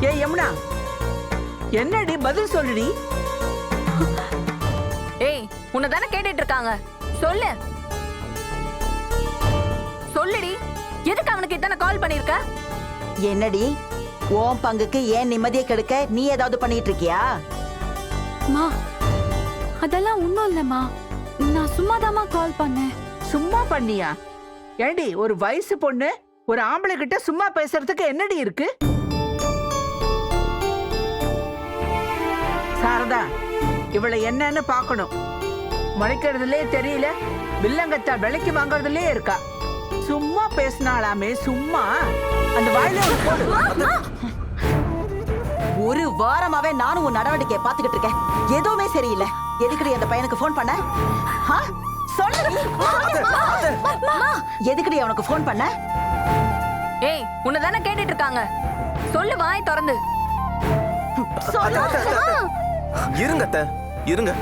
ஏய் யமுனா, என்னடி பதில் சொல்லுடி. ஏய், உன்னை தானே கேட்டுட்டு இருக்காங்க, சொல்லு. சொல்லுடி, எதுக்கு அவனுக்கு இத்தனை கால் பண்ணிருக்க? என்னடி உன் பங்குக்கு ஏன் நிம்மதியை கெடுக்க நீ ஏதாவது பண்ணிட்டு இருக்கியா? மா, அதெல்லாம் ஒண்ணும் இல்லம்மா. நான் சும்மாதாம்மா கால் பண்ணேன். சும்மா பண்ணியா? ஏண்டி, ஒரு வயசு பொண்ணு ஒரு ஆம்பளை கிட்ட சும்மா பேசுறதுக்கு என்னடி இருக்கு? சாரதா, இவளை என்னன்னு பாக்கணும். முளைக்கிறதுலே தெரியல, வில்லங்கத்தா விலைக்கு வாங்குறதுலயே இருக்கா. சும்மா பேசினாலாமே, சும்மா. அந்த வாயில ஒரு போடு. ஒரு வாரமாவே நானும் உன் நடவடிக்கையை பாத்துக்கிட்டு இருக்கேன். எதுவுமே சரியில்லை. எதுக்குடி அந்த பையனுக்கு போன் பண்ண? சொல்லுடி. எதுக்குடி அவனுக்கு போன் பண்ண? ஏய், உன்னை தானே கேட்டுட்டு இருக்காங்க, சொல்லு, வாய் திறந்து சொல்லு. இருங்க அத்தை, இருங்க.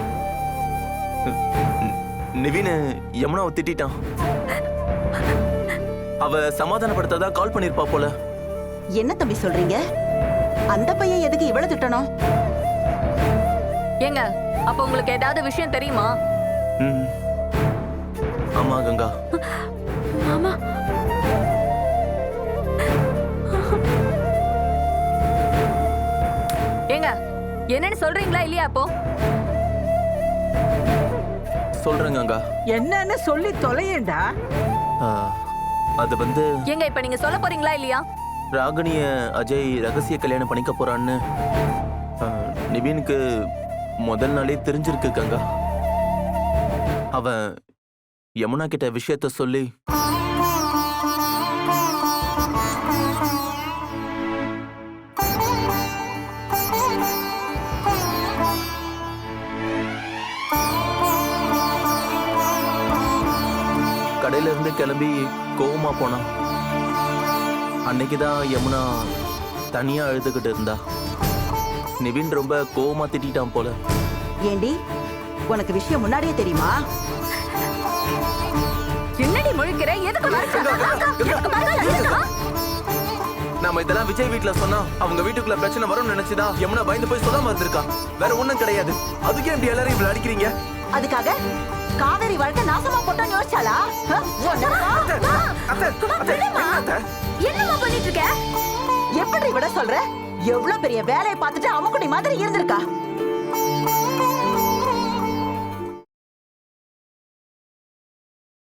நிவின் யமுனாவை திட்டான். அவ சமாதானப்படுத்ததா கால் பண்ணிருப்பா போல. என்ன தம்பி சொல்றீங்க? அந்த பையன் எதுக்கு இவ்வளவு திட்டணும்? ஏங்க, அப்ப உங்களுக்கு ஏதாவது விஷயம் தெரியுமா? ஆமா கங்கா. மாமா, ஏங்க, என்னன்னு சொல்றீங்களா இல்லையா? அப்போ சொல்றேன் கங்கா. என்னன்னு சொல்லி தொலையேண்டா. அது வந்து ஏங்க, இப்ப நீங்க சொல்ல போறீங்களா இல்லையா? ராகினிய அஜய் ரகசிய கல்யாணம் பண்ணிக்க போறான்னு நிவினுக்கு முதல் நாளே தெரிஞ்சிருக்கு கங்கா. அவன் யமுனா கிட்ட விஷயத்த சொல்லி கடையில இருந்து கிளம்பி கோவமா போனான். அன்னைக்குதான் யமுனா தனியா அழுதுகிட்டு இருந்தா. நிவின் ரொம்ப கோவமா திட்டான் போல. ஏண்டி, உனக்கு விஷயம் முன்னாடியே தெரியுமா? என்னடி முழிக்கிற? எதுக்கு நாம இதெல்லாம் விஜய் வீட்டுல சொன்னா அவங்க வீட்டுக்குள்ள பிரச்சனை வரும்னு நினைச்சுதான் யமுனா பயந்து போய் சொல்லாம இருந்திருக்கா. வேற ஒண்ணும் கிடையாது. அதுக்கே இப்படி எல்லாரும் இப்படி அடிக்கிறீங்க? அதுக்காக காவேரி வாழ்க்கை நாசமா போட்டான்னு யோசிச்சாளா? என்னமா பண்ணிட்டு இருக்க? எப்படி விட சொல்ற? எவ்வளவு பெரிய வேலையை பார்த்துட்டு அமுக்குடி மாதிரி இருந்திருக்கா.